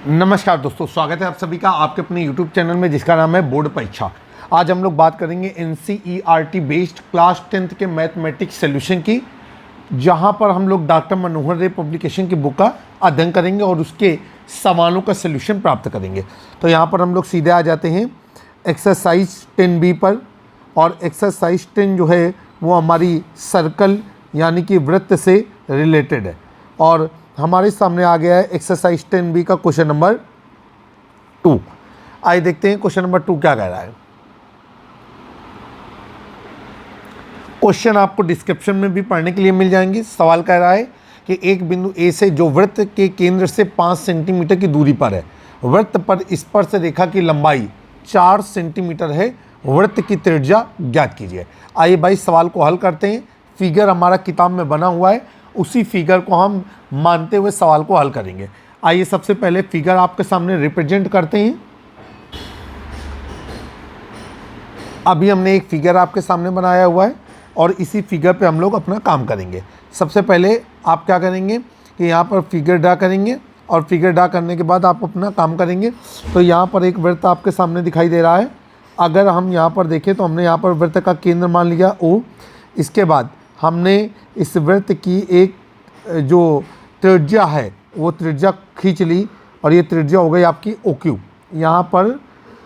नमस्कार दोस्तों, स्वागत है आप सभी का आपके अपने YouTube चैनल में जिसका नाम है बोर्ड परीक्षा। आज हम लोग बात करेंगे NCERT बेस्ड क्लास 10th के मैथमेटिक्स सॉल्यूशन की, जहां पर हम लोग डॉक्टर मनोहर रे पब्लिकेशन की बुक का अध्ययन करेंगे और उसके सवालों का सॉल्यूशन प्राप्त करेंगे। तो यहां पर हम लोग सीधे आ जाते हैं एक्सरसाइज 10B पर। और एक्सरसाइज 10 जो है वो हमारी सर्कल यानी कि वृत्त से रिलेटेड है। और हमारे सामने आ गया है एक्सरसाइज 10B का क्वेश्चन नंबर 2। आइए देखते हैं क्वेश्चन नंबर 2 क्या कह रहा है। क्वेश्चन आपको डिस्क्रिप्शन में भी पढ़ने के लिए मिल जाएंगे। सवाल कह रहा है कि एक बिंदु ए से जो वृत्त के केंद्र से 5 सेंटीमीटर की दूरी पर है, वृत्त पर स्पर्श रेखा की लंबाई 4 सेंटीमीटर है, वृत्त की त्रिज्या ज्ञात कीजिए। आइए भाई सवाल को हल करते हैं। फिगर हमारा किताब में बना हुआ है, उसी फिगर को हम मानते हुए सवाल को हल करेंगे। आइए सबसे पहले फिगर आपके सामने रिप्रेजेंट करते हैं। अभी हमने एक फिगर आपके सामने बनाया हुआ है और इसी फिगर पे हम लोग अपना काम करेंगे। सबसे पहले आप क्या करेंगे कि यहाँ पर फिगर ड्रा करेंगे और फिगर ड्रा करने के बाद आप अपना काम करेंगे। तो यहाँ पर एक वृत्त आपके सामने दिखाई दे रहा है। अगर हम यहाँ पर देखें तो हमने यहाँ पर वृत्त का केंद्र मान लिया O। इसके बाद हमने इस वृत्त की एक जो त्रिज्या है वो त्रिज्या खींच ली और ये त्रिज्या हो गई आपकी OQ। यहाँ पर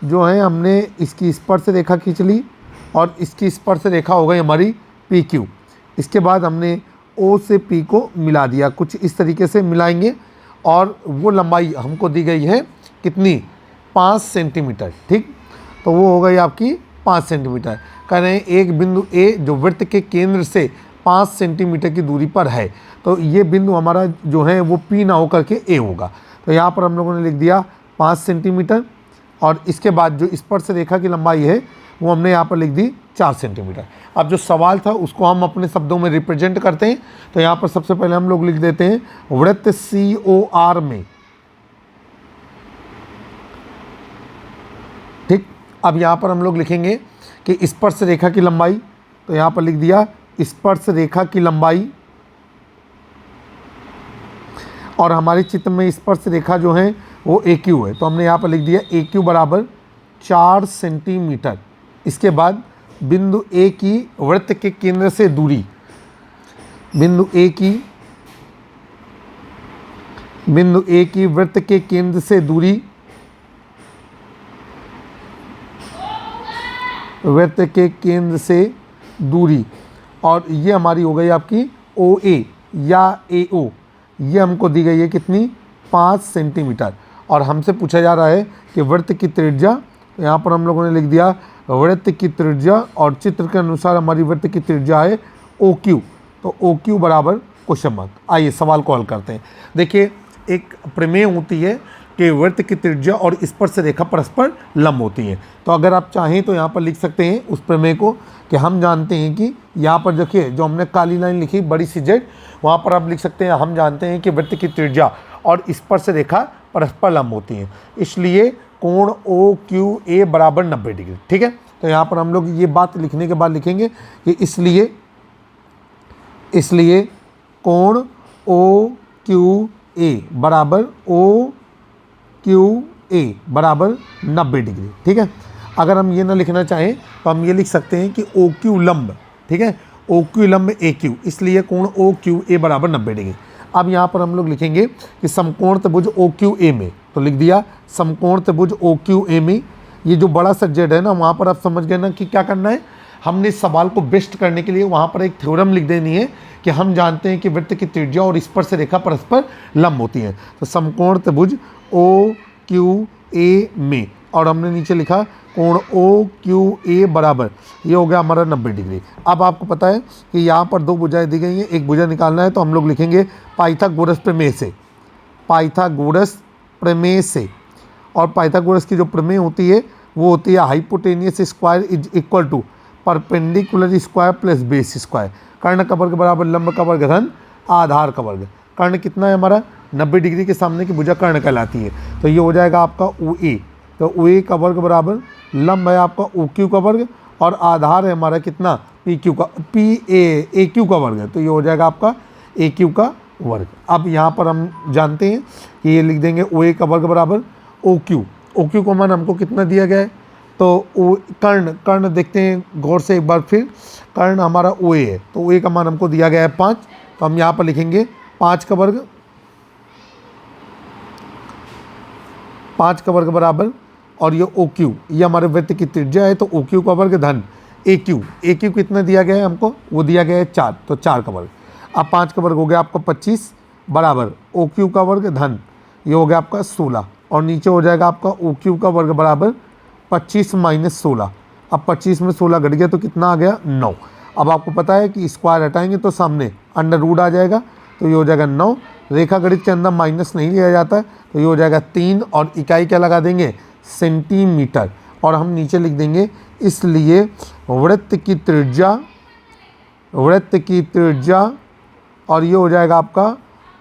जो है हमने इसकी स्पर्श रेखा खींच ली और इसकी स्पर्श रेखा हो गई हमारी PQ। इसके बाद हमने O से P को मिला दिया, कुछ इस तरीके से मिलाएंगे और वो लंबाई हमको दी गई है कितनी, 5 सेंटीमीटर। ठीक, तो वो हो गई आपकी 5 सेंटीमीटर। कह रहे हैं एक बिंदु A जो वृत्त के केंद्र से 5 सेंटीमीटर की दूरी पर है, तो ये बिंदु हमारा जो है वो P ना होकर के A होगा। तो यहाँ पर हम लोगों ने लिख दिया 5 सेंटीमीटर और इसके बाद जो स्पर्श रेखा की लंबाई है वो हमने यहाँ पर लिख दी 4 सेंटीमीटर। अब जो सवाल था उसको हम अपने शब्दों में रिप्रेजेंट करते हैं। तो यहाँ पर सबसे पहले हम लोग लिख देते हैं वृत्त COR में। ठीक, अब यहाँ पर हम लोग लिखेंगे कि स्पर्श रेखा की लंबाई, तो यहाँ पर लिख दिया स्पर्श रेखा की लंबाई। और हमारे चित्र में स्पर्श रेखा जो है वो AQ है, तो हमने यहाँ पर लिख दिया AQ बराबर 4 सेंटीमीटर। इसके बाद बिंदु A की वृत्त के केंद्र से दूरी, बिंदु A की वृत्त के केंद्र से दूरी, वृत्त के केंद्र से दूरी, और ये हमारी हो गई आपकी OA या AO। ये हमको दी गई है कितनी, 5 सेंटीमीटर। और हमसे पूछा जा रहा है कि वृत्त की त्रिज्या, तो यहाँ पर हम लोगों ने लिख दिया वृत्त की त्रिज्या और चित्र के अनुसार हमारी वृत्त की त्रिज्या है OQ। तो OQ बराबर क्वेश्चन मार्क। आइए सवाल को हल करते हैं। देखिए एक प्रमेय होती है कि वृत्त की त्रिज्या और स्पर्श रेखा परस्पर लंब होती हैं। तो अगर आप चाहें तो यहाँ पर लिख सकते हैं उस प्रमेय को कि हम जानते हैं कि यहाँ पर देखिए जो हमने काली लाइन लिखी बड़ी सी Z, वहाँ पर आप लिख सकते हैं हम जानते हैं कि वृत्त की त्रिज्या और स्पर्श रेखा परस्पर लंब होती हैं, इसलिए कोण OQA बराबर 90 डिग्री। ठीक है, तो यहाँ पर हम लोग ये बात लिखने के बाद लिखेंगे कि इसलिए कोण OQA बराबर OQA बराबर 90 डिग्री। ठीक है, अगर हम ये ना लिखना चाहें तो हम ये लिख सकते हैं कि OQ लंब, ठीक है, OQ लंब AQ, इसलिए कोण OQA बराबर 90 डिग्री। अब यहाँ पर हम लोग लिखेंगे कि समकोण त्रिभुज OQA में, तो लिख दिया समकोण त्रिभुज OQA में। ये जो बड़ा सा Z है ना, वहाँ पर आप समझ गए ना कि क्या करना है। हमने सवाल को बेस्ट करने के लिए वहाँ पर एक थ्योरम लिख देनी है कि हम जानते हैं कि वृत्त की त्रिज्या और स्पर्श रेखा परस्पर लंब होती हैं। तो समकोण त्रिभुज OQA में, और हमने नीचे लिखा कोण OQA बराबर, ये हो गया हमारा 90 डिग्री। अब आपको पता है कि यहाँ पर दो भुजाएं दी गई हैं, एक भुजा निकालना है, तो हम लोग लिखेंगे पाइथागोरस प्रमेय से, पाइथागोरस प्रमेय से। और पाइथागोरस की जो प्रमेय होती है वो होती है hypotenuse square is equal to perpendicular square plus base square. कर्ण का वर्ग बराबर लंब का वर्ग धन आधार का वर्ग। कर्ण कितना है हमारा, 90 डिग्री के सामने की भुजा कर्ण कहलाती है, तो ये हो जाएगा आपका OA। तो OA का वर्ग बराबर लंब है आपका OQ का वर्ग और आधार है हमारा कितना, AQ का वर्ग है, तो ये हो जाएगा आपका AQ का वर्ग। अब यहाँ पर हम जानते हैं कि ये लिख देंगे ओ ए का वर्ग बराबर ओ क्यू। ओ क्यू का मान हमको कितना दिया गया है, तो ओ कर्ण देखते हैं गौर से एक बार फिर। कर्ण हमारा ओ ए है, तो ओ ए का मान हमको दिया गया है 5, तो हम यहाँ पर लिखेंगे 5 का वर्ग, 5 का वर्ग बराबर, और ये ओ क्यू, ये हमारे वृत्त की त्रिज्या है, तो ओ क्यू का वर्ग धन ए क्यू। ए क्यू कितना दिया गया है हमको, वो दिया गया है 4, तो 4 का वर्ग। अब 5 का वर्ग हो गया आपका 25 बराबर ओ क्यू का वर्ग धन ये हो गया आपका 16, और नीचे हो जाएगा आपका ओ क्यू का वर्ग बराबर 25 माइनस 16। अब 25 में 16 घट गया तो कितना आ गया 9। अब आपको पता है कि स्क्वायर हटाएंगे तो सामने अंडर रूट आ जाएगा, तो ये हो जाएगा 9। रेखा गणित के अंदर माइनस नहीं लिया जाता है, तो ये हो जाएगा 3, और इकाई क्या लगा देंगे, सेंटीमीटर। और हम नीचे लिख देंगे इसलिए वृत्त की त्रिज्या, और ये हो जाएगा आपका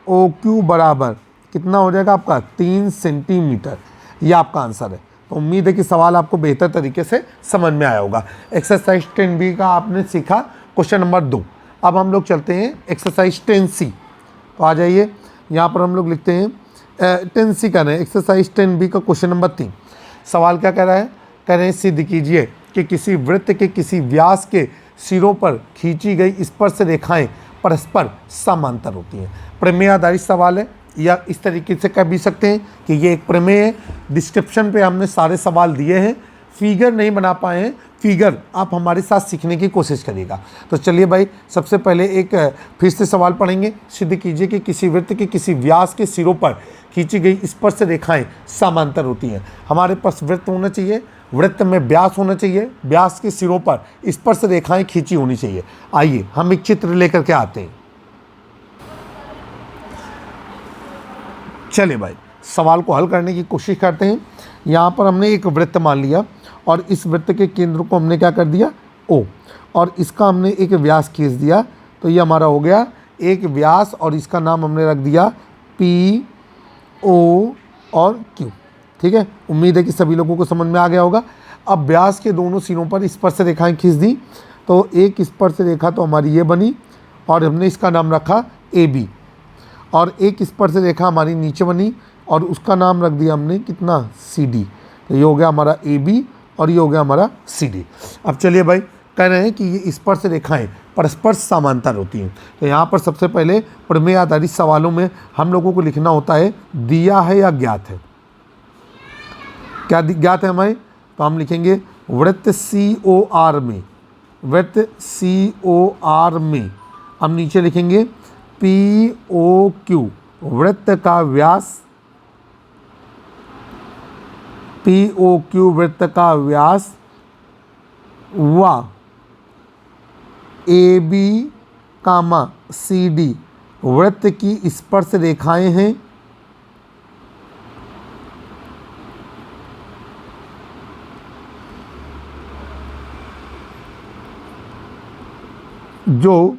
ओ क्यू बराबर कितना हो जाएगा आपका 3 सेंटीमीटर। ये आपका आंसर है। तो उम्मीद है कि सवाल आपको बेहतर तरीके से समझ में आया होगा। एक्सरसाइज 10B का आपने सीखा क्वेश्चन नंबर 2। अब हम लोग चलते हैं एक्सरसाइज 10C। तो आ जाइए, यहाँ पर हम लोग लिखते हैं 10C का नहीं, एक्सरसाइज 10B का क्वेश्चन नंबर 3। सवाल क्या कह रहा है, कह रहे हैं सिद्ध कीजिए कि किसी वृत्त के किसी व्यास के सिरों पर खींची गई स्पर्श रेखाएं परस्पर समांतर होती हैं। प्रमेय आधारित सवाल है, या इस तरीके से कह भी सकते हैं कि ये एक प्रमेय है। डिस्क्रिप्शन पे हमने सारे सवाल दिए हैं, फिगर नहीं बना पाए हैं, फिगर आप हमारे साथ सीखने की कोशिश करिएगा। तो चलिए भाई, सबसे पहले एक फिर से सवाल पढ़ेंगे। सिद्ध कीजिए कि किसी वृत्त के किसी व्यास के सिरों पर खींची गई स्पर्श रेखाएं समांतर होती हैं। हमारे पास वृत्त होना चाहिए, वृत्त में व्यास होना चाहिए, व्यास के सिरों पर स्पर्श रेखाएं खींची होनी चाहिए। आइए हम एक चित्र लेकर के आते हैं। चलिए भाई, सवाल को हल करने की कोशिश करते हैं। यहाँ पर हमने एक वृत्त मान लिया, और इस वृत्त के केंद्र को हमने क्या कर दिया O, और इसका हमने एक व्यास खींच दिया, तो ये हमारा हो गया एक व्यास, और इसका नाम हमने रख दिया P, O और Q। ठीक है, उम्मीद है कि सभी लोगों को समझ में आ गया होगा। अब व्यास के दोनों सिरों पर स्पर्श रेखाएं खींच दी, तो एक स्पर्श रेखा तो हमारी ये बनी, और हमने इसका नाम रखा AB, और एक स्पर्श रेखा हमारी नीचे बनी, और उसका नाम रख दिया हमने कितना CD। तो ये हो गया हमारा AB, और ये हो गया हमारा CD। अब चलिए भाई, कह रहे हैं कि ये स्पर्श रेखाएं परस्पर समांतर होती हैं। तो यहाँ पर सबसे पहले प्रमेय आधारित सवालों में हम लोगों को लिखना होता है दिया है या ज्ञात है। क्या ज्ञात है हमारे, तो हम लिखेंगे वृत्त COR में, वृत्त COR में हम नीचे लिखेंगे POQ, वृत्त का व्यास, POQ वृत्त का व्यास व AB, CD वृत्त की स्पर्श रेखाएं हैं जो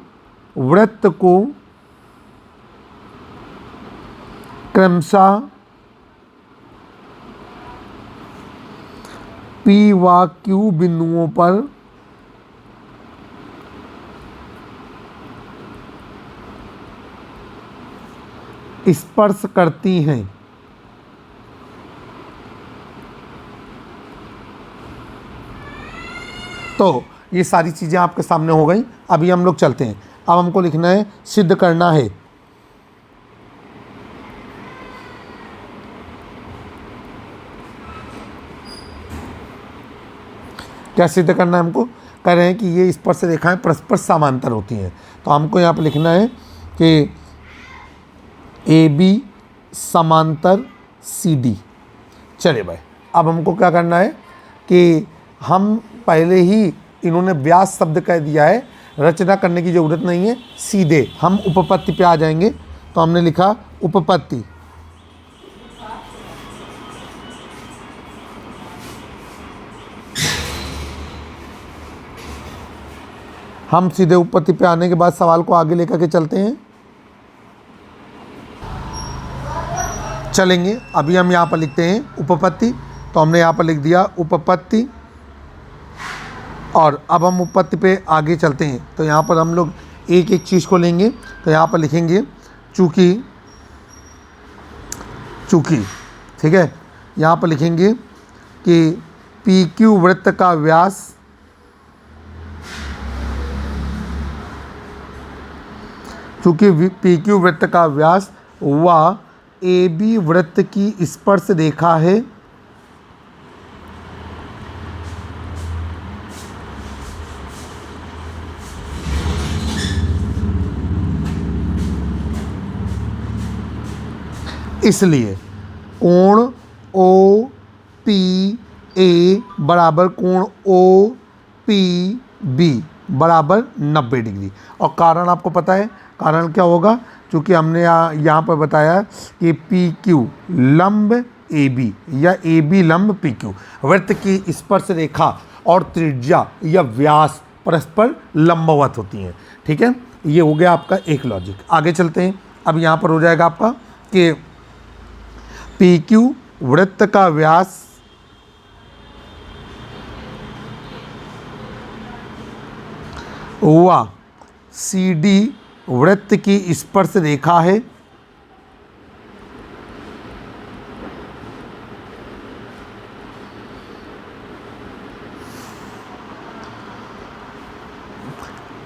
वृत्त को क्रमशः P व Q बिंदुओं पर स्पर्श करती हैं। तो ये सारी चीज़ें आपके सामने हो गई। अभी हम लोग चलते हैं, अब हमको लिखना है सिद्ध करना है क्या सिद्ध करना है हमको, कह रहे हैं कि ये स्पर्श रेखाएं परस्पर समांतर होती हैं। तो हमको यहाँ पर लिखना है कि AB समांतर CD। चलिए भाई, अब हमको क्या करना है कि हम पहले ही इन्होंने व्यास शब्द कह दिया है, रचना करने की ज़रूरत नहीं है, सीधे हम उपपत्ति पे आ जाएंगे। तो हमने लिखा उपपत्ति, हम सीधे उपपत्ति पे आने के बाद सवाल को आगे लेकर के चलते हैं, चलेंगे। अभी हम यहाँ पर लिखते हैं उपपत्ति, तो हमने यहाँ पर लिख दिया उपपत्ति, और अब हम उपपत्ति पे आगे चलते हैं। तो यहाँ पर हम लोग एक एक चीज़ को लेंगे। तो यहाँ पर लिखेंगे चूंकि ठीक है, यहाँ पर लिखेंगे कि पी क्यू वृत्त का व्यास चूंकि पी क्यू वृत्त का व्यास व ए बी वृत्त की स्पर्श रेखा है, इसलिए कोण ओ पी ए बराबर कोण ओ पी बी बराबर 90 डिग्री। और कारण आपको पता है, कारण क्या होगा, क्योंकि हमने यहाँ पर बताया कि पी क्यू लंब ए बी या ए बी लंब पी क्यू, वृत्त की स्पर्श रेखा और त्रिज्या या व्यास परस्पर लंबवत होती हैं। ठीक है, ये हो गया आपका एक लॉजिक। आगे चलते हैं। अब यहाँ पर हो जाएगा आपका कि पी क्यू वृत्त का व्यास व सी डी वृत्त की स्पर्श रेखा है,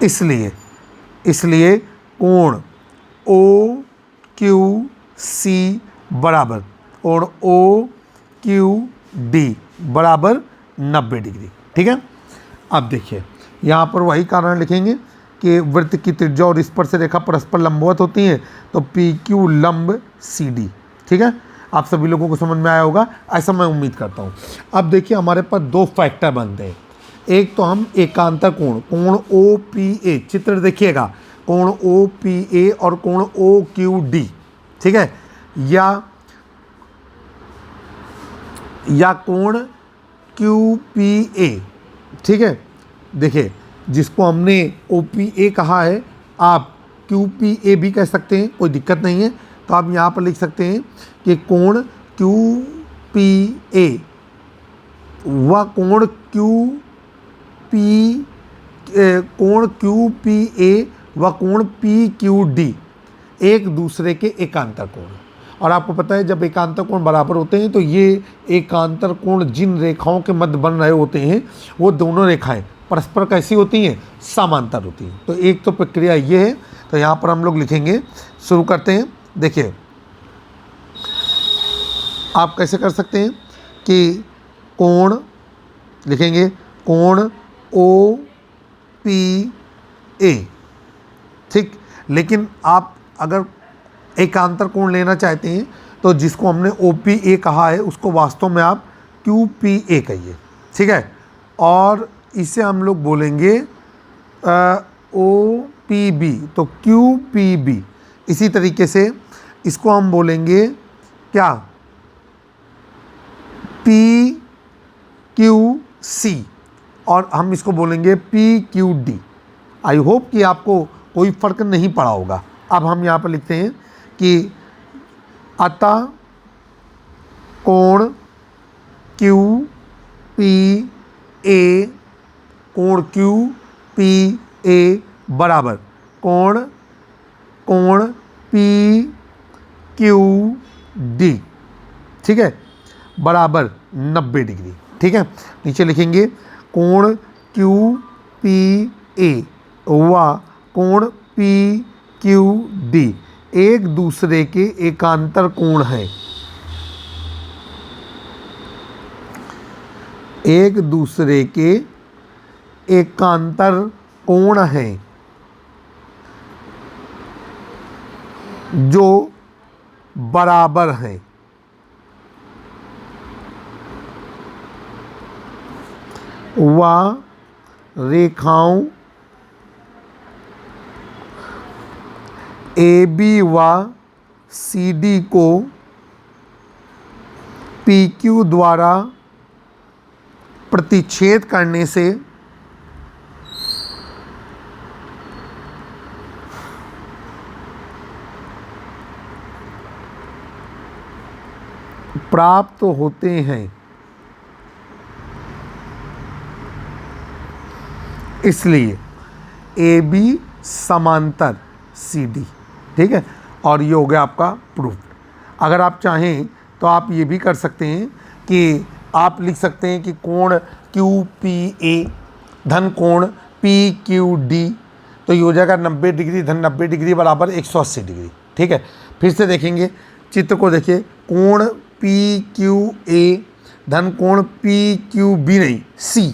इसलिए कोण ओ क्यू सी बराबर कोण ओ क्यू डी बराबर 90 डिग्री। ठीक है, अब देखिए यहाँ पर वही कारण लिखेंगे कि वृत्त की त्रिज्या और स्पर्श रेखा परस्पर लंबवत होती हैं, तो पी क्यू लंब सी डी। ठीक है, आप सभी लोगों को समझ में आया होगा, ऐसा मैं उम्मीद करता हूँ। अब देखिए हमारे पास दो फैक्टर बनते हैं। एक तो हम एकांतर कोण ओ पी ए, चित्र देखिएगा, कोण ओ पी ए और कोण ओ क्यू डी, ठीक है, या कोण क्यू पी ए। ठीक है, देखिए जिसको हमने ओ पी ए कहा है, आप क्यू पी ए भी कह सकते हैं, कोई दिक्कत नहीं है। तो आप यहाँ पर लिख सकते हैं कि कोण क्यू पी ए व कोण क्यू पी ए व कोण पी क्यू डी एक दूसरे के एकांतर कोण। और आपको पता है जब एकांतर कोण बराबर होते हैं तो ये एकांतर कोण जिन रेखाओं के मध्य बन रहे होते हैं वो दोनों रेखाएं परस्पर कैसी होती हैं, समांतर होती हैं। तो एक तो प्रक्रिया ये है। तो यहाँ पर हम लोग लिखेंगे, शुरू करते हैं। देखिए आप कैसे कर सकते हैं कि कोण लिखेंगे, कोण ओ पी ए, ठीक। लेकिन आप अगर एकांतर कोण लेना चाहते हैं तो जिसको हमने ओ पी ए कहा है उसको वास्तव में आप क्यू पी ए कहिए, ठीक है। और इसे हम लोग बोलेंगे ओ पी बी, तो क्यू पी बी। इसी तरीके से इसको हम बोलेंगे क्या, पी क्यू सी, और हम इसको बोलेंगे P Q D. I hope कि आपको कोई फ़र्क नहीं पड़ा होगा। अब हम यहाँ पर लिखते हैं कि अतः कोण क्यू पी ए, कोण क्यू पी ए बराबर कोण पी क्यू डी, ठीक है, बराबर 90 डिग्री। ठीक है, नीचे लिखेंगे कोण क्यू पी ए व कोण पी क्यू डी एक दूसरे के एकांतर कोण हैं, एक दूसरे के एकांतर कोण हैं जो बराबर हैं। व रेखाओं ए बी व सी डी को पी क्यू द्वारा प्रतिच्छेद करने से प्राप्त होते हैं। इसलिए ए बी समांतर सी डी, ठीक है। और ये हो गया आपका प्रूफ। अगर आप चाहें तो आप ये भी कर सकते हैं कि आप लिख सकते हैं कि कोण QPA धन कोण PQD, तो ये हो जाएगा 90 डिग्री धन 90 डिग्री बराबर 180 डिग्री। ठीक है, फिर से देखेंगे चित्र को, देखिए कोण PQA धन कोण PQB नहीं C,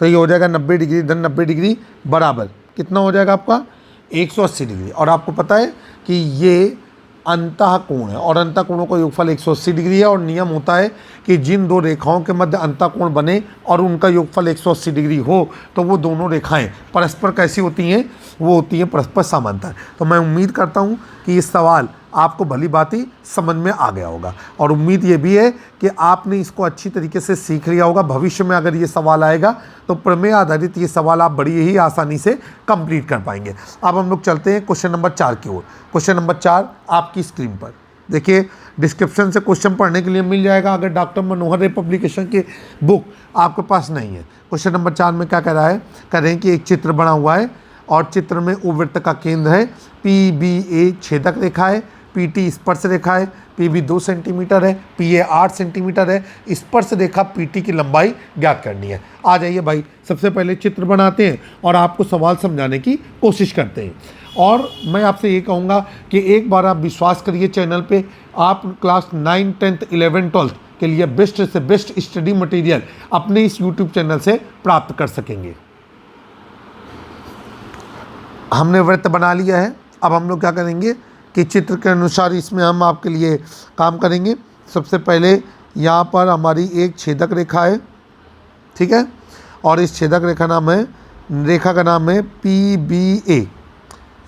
तो ये हो जाएगा 90 डिग्री धन 90 डिग्री बराबर कितना हो जाएगा आपका 180 डिग्री। और आपको पता है कि ये अंतः कोण है और अंतः कोणों का योगफल 180 डिग्री है, और नियम होता है कि जिन दो रेखाओं के मध्य अंतः कोण बने और उनका योगफल 180 डिग्री हो तो वो दोनों रेखाएं परस्पर कैसी होती हैं, वो होती हैं परस्पर समांतर। तो मैं उम्मीद करता हूँ कि ये सवाल आपको भली भांति समझ में आ गया होगा, और उम्मीद ये भी है कि आपने इसको अच्छी तरीके से सीख लिया होगा। भविष्य में अगर ये सवाल आएगा तो प्रमेय आधारित ये सवाल आप बड़ी ही आसानी से कंप्लीट कर पाएंगे। अब हम लोग चलते हैं क्वेश्चन नंबर 4 की ओर। क्वेश्चन नंबर 4 आपकी स्क्रीन पर देखिए, डिस्क्रिप्शन से क्वेश्चन पढ़ने के लिए मिल जाएगा अगर डॉक्टर मनोहर रे पब्लिकेशन की बुक आपके पास नहीं है। क्वेश्चन नंबर 4 में क्या कह रहा है, कह रहे हैं कि एक चित्र बना हुआ है और चित्र में O वृत्त का केंद्र है, PBA छेदक रेखा है, PT स्पर्श रेखा है, PB 2 सेंटीमीटर है, PA 8 सेंटीमीटर है, स्पर्श रेखा PT की लंबाई ज्ञात करनी है। आ जाइए भाई, सबसे पहले चित्र बनाते हैं और आपको सवाल समझाने की कोशिश करते हैं। और मैं आपसे ये कहूँगा कि एक बार आप विश्वास करिए चैनल पे, आप क्लास 9, 10th, 11, 12th के लिए बेस्ट से बेस्ट स्टडी मटेरियल अपने इस यूट्यूब चैनल से प्राप्त कर सकेंगे। हमने वृत्त बना लिया है, अब हम लोग क्या करेंगे कि चित्र के अनुसार इसमें हम आपके लिए काम करेंगे। सबसे पहले यहाँ पर हमारी एक छेदक रेखा है, ठीक है, और इस छेदक रेखा रेखा का नाम है PBA,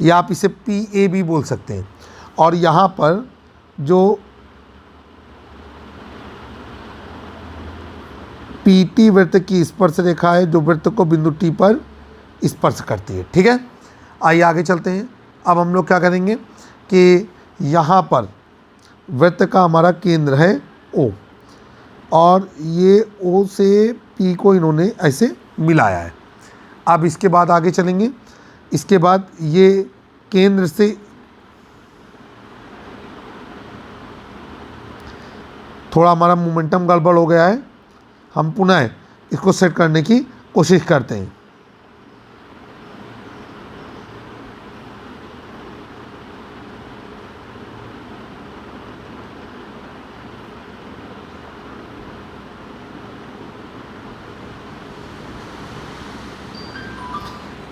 या आप इसे PA भी बोल सकते हैं। और यहाँ पर जो PT वृत्त की स्पर्श रेखा है जो वृत्त को बिंदु T पर स्पर्श करती है। ठीक है, आइए आगे चलते हैं। अब हम लोग क्या करेंगे कि यहाँ पर वृत्त का हमारा केंद्र है O, और ये O से P को इन्होंने ऐसे मिलाया है। अब इसके बाद आगे चलेंगे, इसके बाद ये केंद्र से थोड़ा हमारा मोमेंटम गड़बड़ हो गया है, हम पुनः इसको सेट करने की कोशिश करते हैं।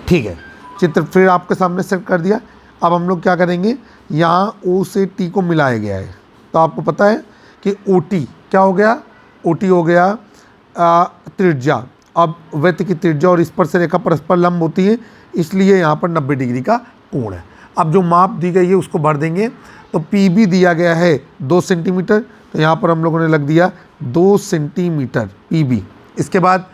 ठीक है, चित्र फिर आपके सामने सेट कर दिया। अब हम लोग क्या करेंगे, यहाँ O से T को मिलाया गया है, तो आपको पता है कि OT क्या हो गया, OT हो गया त्रिज्या। अब वृत्त की त्रिज्या और स्पर्श रेखा परस्पर लंब होती है, इसलिए यहाँ पर 90 डिग्री का कोण है। अब जो माप दी गई है उसको भर देंगे, तो PB दिया गया है 2 सेंटीमीटर, तो यहाँ पर हम लोगों ने लग दिया 2 सेंटीमीटर PB। इसके बाद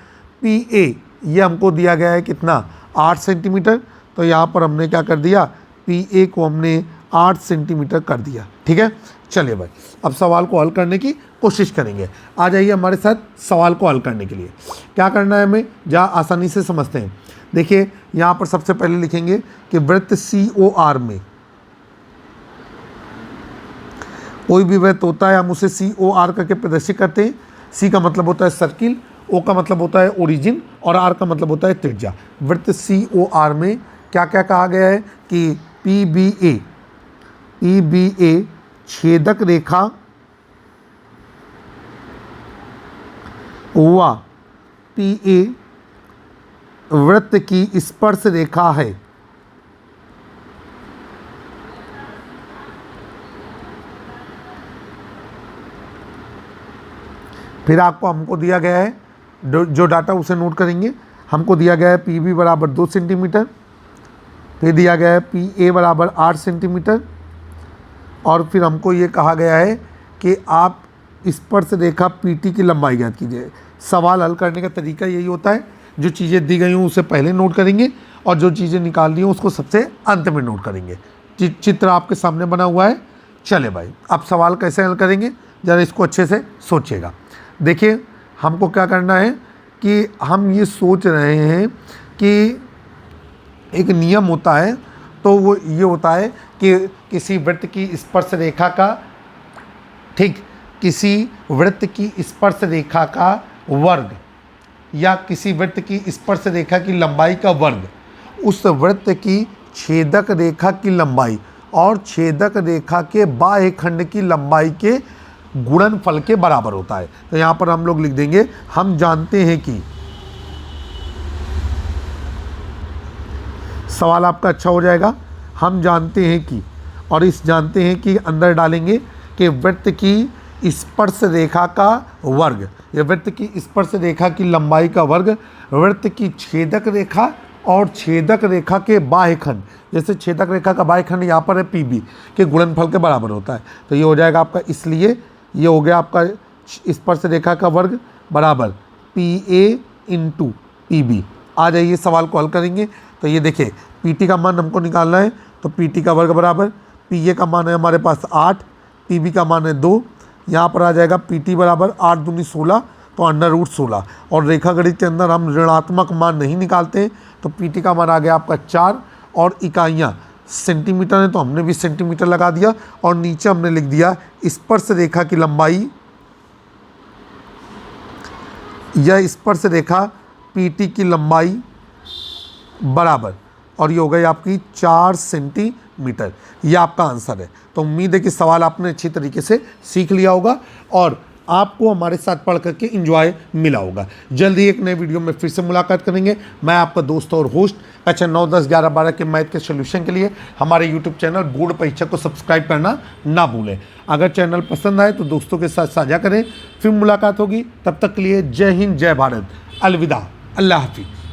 PA ये हमको दिया गया है कितना, 8 सेंटीमीटर, तो यहाँ पर हमने क्या कर दिया, PA को हमने 8 सेंटीमीटर कर दिया। ठीक है, चलिए भाई अब सवाल को हल करने की कोशिश करेंगे। आ जाइए हमारे साथ सवाल को हल करने के लिए। क्या करना है हमें, जहाँ आसानी से समझते हैं। देखिए यहाँ पर सबसे पहले लिखेंगे कि वृत्त COR में, कोई भी वृत्त होता है हम उसे COR करके प्रदर्शित करते हैं। C का मतलब होता है सर्किल, O का मतलब होता है ओरिजिन, और R का मतलब होता है त्रिज्या। वृत्त COR में क्या क्या कहा गया है कि PBA छेदक रेखा व PA वृत्त की स्पर्श रेखा है। फिर आपको हमको दिया गया है जो डाटा उसे नोट करेंगे। हमको दिया गया है PB बराबर 2 सेंटीमीटर, फिर दिया गया है PA बराबर 8 सेंटीमीटर, और फिर हमको ये कहा गया है कि आप स्पर्श रेखा PT की लंबाई ज्ञात कीजिए। सवाल हल करने का तरीका यही होता है, जो चीज़ें दी गई हों उसे पहले नोट करेंगे और जो चीज़ें निकाल दी हों उसको सबसे अंत में नोट करेंगे। चित्र आपके सामने बना हुआ है। चले भाई अब सवाल कैसे हल करेंगे, ज़रा इसको अच्छे से सोचिएगा। देखिए हमको क्या करना है कि हम ये सोच रहे हैं कि एक नियम होता है, तो वो ये होता है कि किसी वृत्त की स्पर्श रेखा का, ठीक, किसी वृत्त की स्पर्श रेखा का वर्ग या किसी वृत्त की स्पर्श रेखा की लंबाई का वर्ग उस वृत्त की छेदक रेखा की लंबाई और छेदक रेखा के बाह्य खंड की लंबाई के गुणनफल के बराबर होता है। तो यहाँ पर हम लोग लिख देंगे, हम जानते हैं कि, सवाल आपका अच्छा हो जाएगा, हम जानते हैं कि, और इस जानते हैं कि अंदर डालेंगे कि वृत्त की स्पर्श रेखा का वर्ग, या वृत्त की स्पर्श रेखा की लंबाई का वर्ग वृत्त की छेदक रेखा और छेदक रेखा के बाह्य खंड, जैसे छेदक रेखा का बाह्य खंड यहाँ पर है PB, के गुणनफल के बराबर होता है। तो ये हो जाएगा आपका, इसलिए ये हो गया आपका स्पर्श रेखा का वर्ग बराबर PA × PB। आ जाइए सवाल को हल करेंगे। तो ये देखिए PT का मान हमको निकालना है, तो PT का वर्ग बराबर PA का मान है हमारे पास 8, PB का मान है 2, यहाँ पर आ जाएगा PT बराबर 8 दूनी 16, तो √16, और रेखा गणित के अंदर हम ऋणात्मक मान नहीं निकालते हैं, तो PT का मान आ गया आपका 4, और इकाइयाँ सेंटीमीटर है तो हमने भी सेंटीमीटर लगा दिया, और नीचे हमने लिख दिया स्पर्श रेखा की लंबाई या स्पर्श रेखा PT की लंबाई बराबर, और ये हो गई आपकी 4 सेंटीमीटर। ये आपका आंसर है। तो उम्मीद है कि सवाल आपने अच्छी तरीके से सीख लिया होगा और आपको हमारे साथ पढ़ करके एंजॉय मिला होगा। जल्दी एक नए वीडियो में फिर से मुलाकात करेंगे। मैं आपका दोस्त और होस्ट कक्षा 9, 10, 11, 12 के मैथ के सोल्यूशन के लिए हमारे यूट्यूब चैनल बोर्ड परीक्षा को सब्सक्राइब करना ना भूलें। अगर चैनल पसंद आए तो दोस्तों के साथ साझा करें। फिर मुलाकात होगी, तब तक के लिए जय हिंद, जय भारत, अलविदा, अल्लाह हाफिज़।